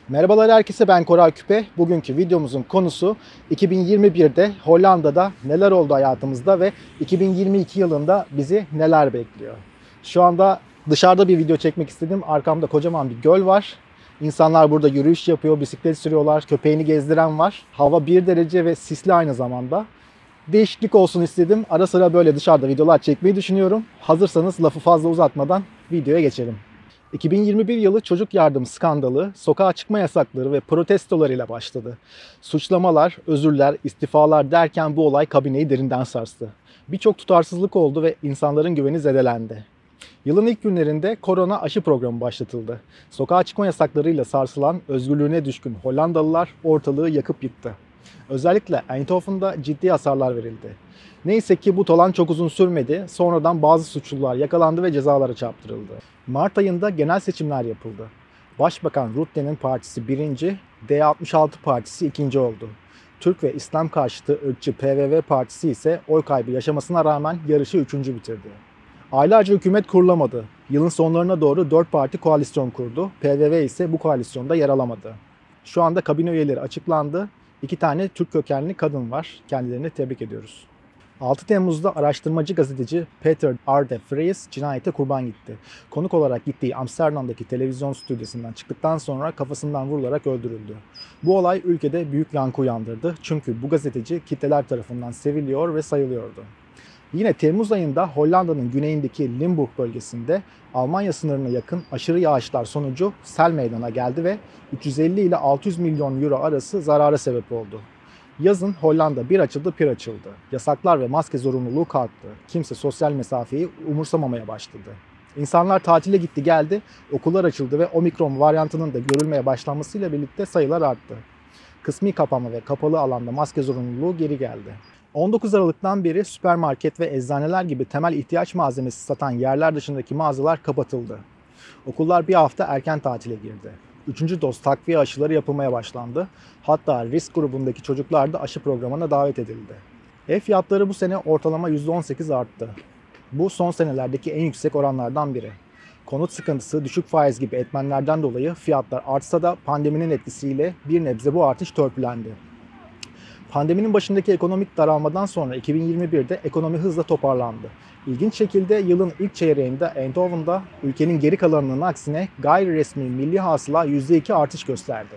Merhabalar herkese, ben Koray Küpe. Bugünkü videomuzun konusu 2021'de Hollanda'da neler oldu hayatımızda ve 2022 yılında bizi neler bekliyor. Şu anda dışarıda bir video çekmek istedim. Arkamda kocaman bir göl var. İnsanlar burada yürüyüş yapıyor, bisiklet sürüyorlar, köpeğini gezdiren var. Hava 1 derece ve sisli aynı zamanda. Değişiklik olsun istedim. Ara sıra böyle dışarıda videolar çekmeyi düşünüyorum. Hazırsanız lafı fazla uzatmadan videoya geçelim. 2021 yılı çocuk yardım skandalı, sokağa çıkma yasakları ve protestolarıyla başladı. Suçlamalar, özürler, istifalar derken bu olay kabineyi derinden sarstı. Birçok tutarsızlık oldu ve insanların güveni zedelendi. Yılın ilk günlerinde korona aşı programı başlatıldı. Sokağa çıkma yasaklarıyla sarsılan, özgürlüğüne düşkün Hollandalılar ortalığı yakıp yıktı. Özellikle Eindhoven'da ciddi hasarlar verildi. Neyse ki bu talan çok uzun sürmedi. Sonradan bazı suçlular yakalandı ve cezalara çarptırıldı. Mart ayında genel seçimler yapıldı. Başbakan Rutte'nin partisi birinci, D66 partisi ikinci oldu. Türk ve İslam karşıtı ırkçı PVV partisi ise oy kaybı yaşamasına rağmen yarışı üçüncü bitirdi. Aylarca hükümet kurulamadı. Yılın sonlarına doğru 4 parti koalisyon kurdu. PVV ise bu koalisyonda yer alamadı. Şu anda kabine üyeleri açıklandı. 2 tane Türk kökenli kadın var. Kendilerini tebrik ediyoruz. 6 Temmuz'da araştırmacı gazeteci Peter R. de Vries cinayete kurban gitti. Konuk olarak gittiği Amsterdam'daki televizyon stüdyosundan çıktıktan sonra kafasından vurularak öldürüldü. Bu olay ülkede büyük yankı uyandırdı. Çünkü bu gazeteci kitleler tarafından seviliyor ve sayılıyordu. Yine Temmuz ayında Hollanda'nın güneyindeki Limburg bölgesinde Almanya sınırına yakın aşırı yağışlar sonucu sel meydana geldi ve 350 ile 600 milyon euro arası zarara sebep oldu. Yazın Hollanda bir açıldı pir açıldı. Yasaklar ve maske zorunluluğu kalktı. Kimse sosyal mesafeyi umursamamaya başladı. İnsanlar tatile gitti geldi, okullar açıldı ve omikron varyantının da görülmeye başlanmasıyla birlikte sayılar arttı. Kısmi kapanma ve kapalı alanda maske zorunluluğu geri geldi. 19 Aralık'tan beri süpermarket ve eczaneler gibi temel ihtiyaç malzemesi satan yerler dışındaki mağazalar kapatıldı. Okullar bir hafta erken tatile girdi. 3. doz takviye aşıları yapılmaya başlandı. Hatta risk grubundaki çocuklar da aşı programına davet edildi. Ev fiyatları bu sene ortalama %18 arttı. Bu son senelerdeki en yüksek oranlardan biri. Konut sıkıntısı, düşük faiz gibi etmenlerden dolayı fiyatlar artsa da pandeminin etkisiyle bir nebze bu artış törpülendi. Pandeminin başındaki ekonomik daralmadan sonra 2021'de ekonomi hızla toparlandı. İlginç şekilde yılın ilk çeyreğinde Eindhoven'da ülkenin geri kalanının aksine gayri resmi milli hasıla %2 artış gösterdi.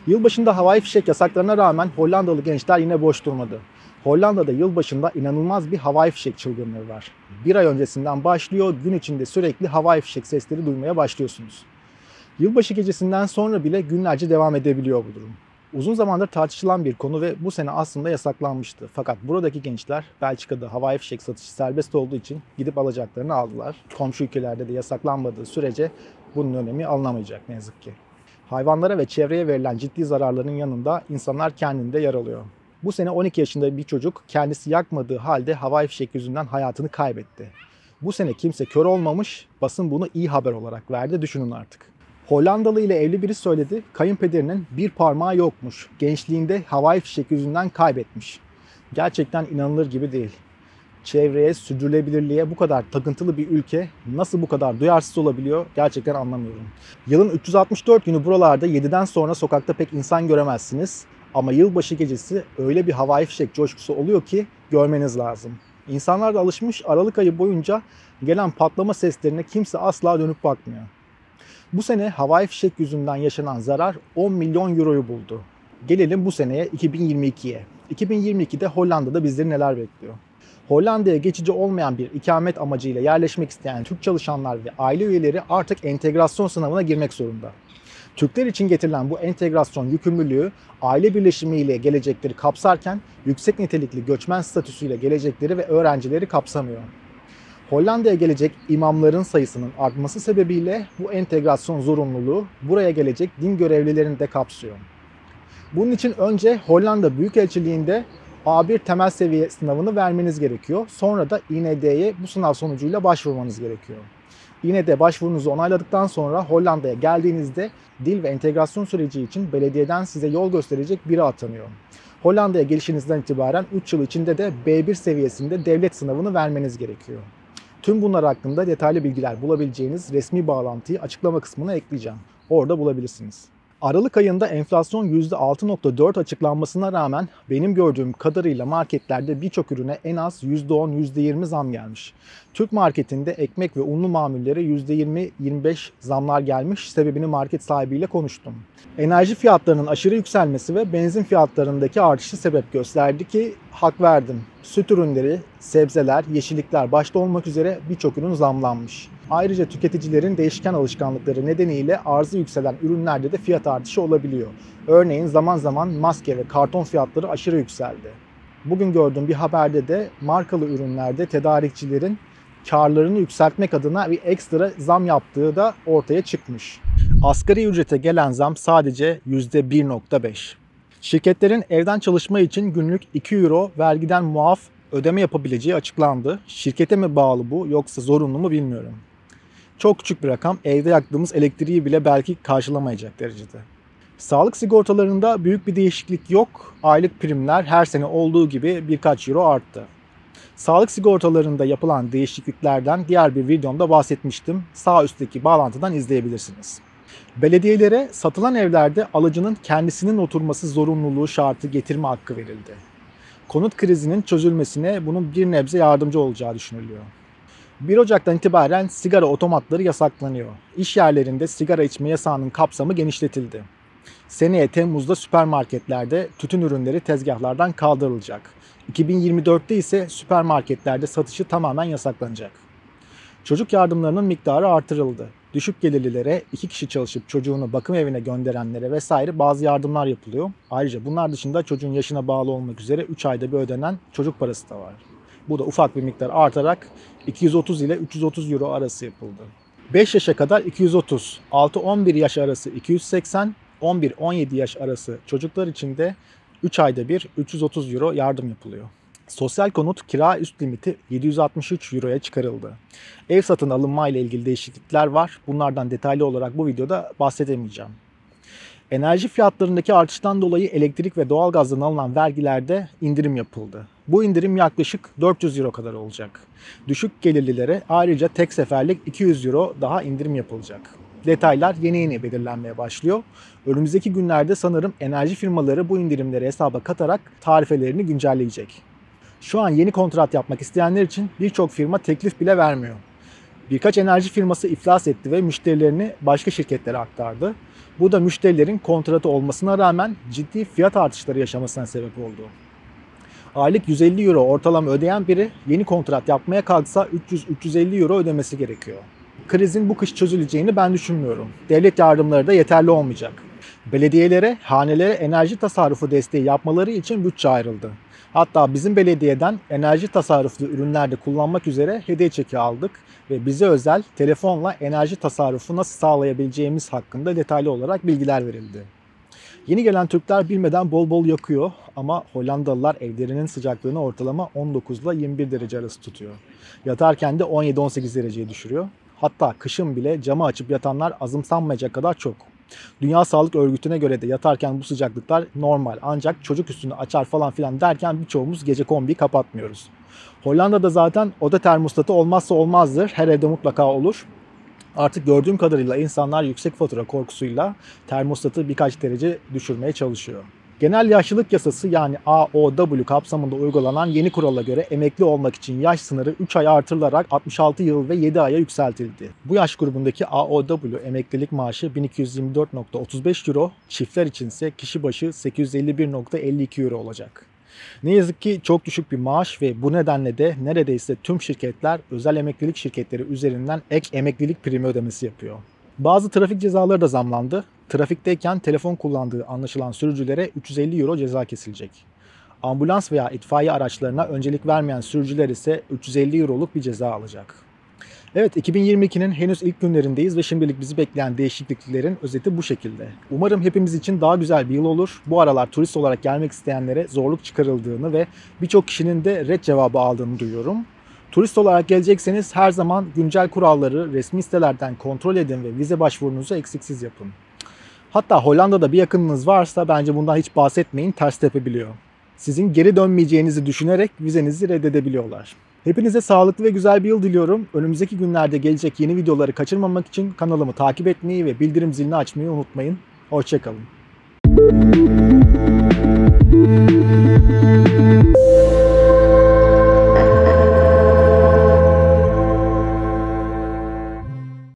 Yılbaşında havai fişek yasaklarına rağmen Hollandalı gençler yine boş durmadı. Hollanda'da yılbaşında inanılmaz bir havai fişek çılgınlığı var. Bir ay öncesinden başlıyor, gün içinde sürekli havai fişek sesleri duymaya başlıyorsunuz. Yılbaşı gecesinden sonra bile günlerce devam edebiliyor bu durum. Uzun zamandır tartışılan bir konu ve bu sene aslında yasaklanmıştı. Fakat buradaki gençler Belçika'da havai fişek satışı serbest olduğu için gidip alacaklarını aldılar. Komşu ülkelerde de yasaklanmadığı sürece bunun önemi alınamayacak ne yazık ki. Hayvanlara ve çevreye verilen ciddi zararların yanında insanlar kendinde yer alıyor. Bu sene 12 yaşında bir çocuk kendisi yakmadığı halde havai fişek yüzünden hayatını kaybetti. Bu sene kimse kör olmamış, basın bunu iyi haber olarak verdi, düşünün artık. Hollandalı ile evli biri söyledi, kayınpederinin bir parmağı yokmuş. Gençliğinde havai fişek yüzünden kaybetmiş. Gerçekten inanılır gibi değil. Çevreye, sürdürülebilirliğe bu kadar takıntılı bir ülke nasıl bu kadar duyarsız olabiliyor gerçekten anlamıyorum. Yılın 364 günü buralarda 7'den sonra sokakta pek insan göremezsiniz. Ama yılbaşı gecesi öyle bir havai fişek coşkusu oluyor ki görmeniz lazım. İnsanlar da alışmış, Aralık ayı boyunca gelen patlama seslerine kimse asla dönüp bakmıyor. Bu sene havai fişek yüzünden yaşanan zarar 10 milyon euroyu buldu. Gelelim bu seneye 2022'ye. 2022'de Hollanda'da bizleri neler bekliyor? Hollanda'ya geçici olmayan bir ikamet amacıyla yerleşmek isteyen Türk çalışanlar ve aile üyeleri artık entegrasyon sınavına girmek zorunda. Türkler için getirilen bu entegrasyon yükümlülüğü aile birleşimiyle gelecekleri kapsarken yüksek nitelikli göçmen statüsüyle gelecekleri ve öğrencileri kapsamıyor. Hollanda'ya gelecek imamların sayısının artması sebebiyle bu entegrasyon zorunluluğu buraya gelecek din görevlilerini de kapsıyor. Bunun için önce Hollanda Büyükelçiliğinde A1 temel seviye sınavını vermeniz gerekiyor. Sonra da IND'ye bu sınav sonucuyla başvurmanız gerekiyor. IND başvurunuzu onayladıktan sonra Hollanda'ya geldiğinizde dil ve entegrasyon süreci için belediyeden size yol gösterecek biri atanıyor. Hollanda'ya gelişinizden itibaren 3 yıl içinde de B1 seviyesinde devlet sınavını vermeniz gerekiyor. Tüm bunlar hakkında detaylı bilgiler bulabileceğiniz resmi bağlantıyı açıklama kısmına ekleyeceğim. Orada bulabilirsiniz. Aralık ayında enflasyon %6,4 açıklanmasına rağmen benim gördüğüm kadarıyla marketlerde birçok ürüne en az %10, %20 zam gelmiş. Türk marketinde ekmek ve unlu mamullere %20-25 zamlar gelmiş. Sebebini market sahibiyle konuştum. Enerji fiyatlarının aşırı yükselmesi ve benzin fiyatlarındaki artışı sebep gösterdi ki hak verdim. Süt ürünleri, sebzeler, yeşillikler başta olmak üzere birçok ürün zamlanmış. Ayrıca tüketicilerin değişken alışkanlıkları nedeniyle arzı yükselen ürünlerde de fiyat artışı olabiliyor. Örneğin zaman zaman maske ve karton fiyatları aşırı yükseldi. Bugün gördüğüm bir haberde de markalı ürünlerde tedarikçilerin karlarını yükseltmek adına bir ekstra zam yaptığı da ortaya çıkmış. Asgari ücrete gelen zam sadece %1,5. Şirketlerin evden çalışma için günlük 2 euro vergiden muaf ödeme yapabileceği açıklandı. Şirkete mi bağlı bu yoksa zorunlu mu bilmiyorum. Çok küçük bir rakam, evde yaktığımız elektriği bile belki karşılamayacak derecede. Sağlık sigortalarında büyük bir değişiklik yok. Aylık primler her sene olduğu gibi birkaç euro arttı. Sağlık sigortalarında yapılan değişikliklerden diğer bir videomda bahsetmiştim. Sağ üstteki bağlantıdan izleyebilirsiniz. Belediyelere satılan evlerde alıcının kendisinin oturması zorunluluğu şartı getirme hakkı verildi. Konut krizinin çözülmesine bunun bir nebze yardımcı olacağı düşünülüyor. 1 Ocak'tan itibaren sigara otomatları yasaklanıyor. İş yerlerinde sigara içme yasağının kapsamı genişletildi. Seneye Temmuz'da süpermarketlerde tütün ürünleri tezgahlardan kaldırılacak. 2024'te ise süpermarketlerde satışı tamamen yasaklanacak. Çocuk yardımlarının miktarı artırıldı. Düşük gelirlilere, 2 kişi çalışıp çocuğunu bakım evine gönderenlere vesaire bazı yardımlar yapılıyor. Ayrıca bunlar dışında çocuğun yaşına bağlı olmak üzere 3 ayda bir ödenen çocuk parası da var. Bu da ufak bir miktar artarak 230 ile 330 euro arası yapıldı. 5 yaşa kadar 230, 6-11 yaş arası 280, 11-17 yaş arası çocuklar için de 3 ayda bir 330 euro yardım yapılıyor. Sosyal konut kira üst limiti 763 euroya çıkarıldı. Ev satın alınma ile ilgili değişiklikler var. Bunlardan detaylı olarak bu videoda bahsedemeyeceğim. Enerji fiyatlarındaki artıştan dolayı elektrik ve doğalgazdan alınan vergilerde indirim yapıldı. Bu indirim yaklaşık 400 euro kadar olacak. Düşük gelirlilere ayrıca tek seferlik 200 euro daha indirim yapılacak. Detaylar yeni belirlenmeye başlıyor. Önümüzdeki günlerde sanırım enerji firmaları bu indirimleri hesaba katarak tarifelerini güncelleyecek. Şu an yeni kontrat yapmak isteyenler için birçok firma teklif bile vermiyor. Birkaç enerji firması iflas etti ve müşterilerini başka şirketlere aktardı. Bu da müşterilerin kontratı olmasına rağmen ciddi fiyat artışları yaşamasına sebep oldu. Aylık 150 euro ortalama ödeyen biri yeni kontrat yapmaya kalksa 300-350 euro ödemesi gerekiyor. Krizin bu kış çözüleceğini ben düşünmüyorum. Devlet yardımları da yeterli olmayacak. Belediyelere, hanelere enerji tasarrufu desteği yapmaları için bütçe ayrıldı. Hatta bizim belediyeden enerji tasarruflu ürünlerde kullanmak üzere hediye çeki aldık ve bize özel telefonla enerji tasarrufu nasıl sağlayabileceğimiz hakkında detaylı olarak bilgiler verildi. Yeni gelen Türkler bilmeden bol bol yakıyor ama Hollandalılar evlerinin sıcaklığını ortalama 19 ile 21 derece arası tutuyor. Yatarken de 17-18 dereceye düşürüyor. Hatta kışın bile camı açıp yatanlar azımsanmayacak kadar çok. Dünya Sağlık Örgütü'ne göre de yatarken bu sıcaklıklar normal, ancak çocuk üstünü açar falan filan derken birçoğumuz gece kombiyi kapatmıyoruz. Hollanda'da zaten oda termostatı olmazsa olmazdır. Her evde mutlaka olur. Artık gördüğüm kadarıyla insanlar yüksek fatura korkusuyla termostatı birkaç derece düşürmeye çalışıyor. Genel yaşlılık yasası yani AOW kapsamında uygulanan yeni kurala göre emekli olmak için yaş sınırı 3 ay artırılarak 66 yıl ve 7 aya yükseltildi. Bu yaş grubundaki AOW emeklilik maaşı 1224,35 euro, çiftler içinse kişi başı 851,52 euro olacak. Ne yazık ki çok düşük bir maaş ve bu nedenle de neredeyse tüm şirketler özel emeklilik şirketleri üzerinden ek emeklilik primi ödemesi yapıyor. Bazı trafik cezaları da zamlandı. Trafikteyken telefon kullandığı anlaşılan sürücülere 350 euro ceza kesilecek. Ambulans veya itfaiye araçlarına öncelik vermeyen sürücüler ise 350 euroluk bir ceza alacak. Evet, 2022'nin henüz ilk günlerindeyiz ve şimdilik bizi bekleyen değişikliklerin özeti bu şekilde. Umarım hepimiz için daha güzel bir yıl olur. Bu aralar turist olarak gelmek isteyenlere zorluk çıkarıldığını ve birçok kişinin de red cevabı aldığını duyuyorum. Turist olarak gelecekseniz her zaman güncel kuralları resmi sitelerden kontrol edin ve vize başvurunuzu eksiksiz yapın. Hatta Hollanda'da bir yakınınız varsa bence bundan hiç bahsetmeyin, ters tepebiliyor. Sizin geri dönmeyeceğinizi düşünerek vizenizi reddedebiliyorlar. Hepinize sağlıklı ve güzel bir yıl diliyorum. Önümüzdeki günlerde gelecek yeni videoları kaçırmamak için kanalımı takip etmeyi ve bildirim zilini açmayı unutmayın. Hoşça kalın.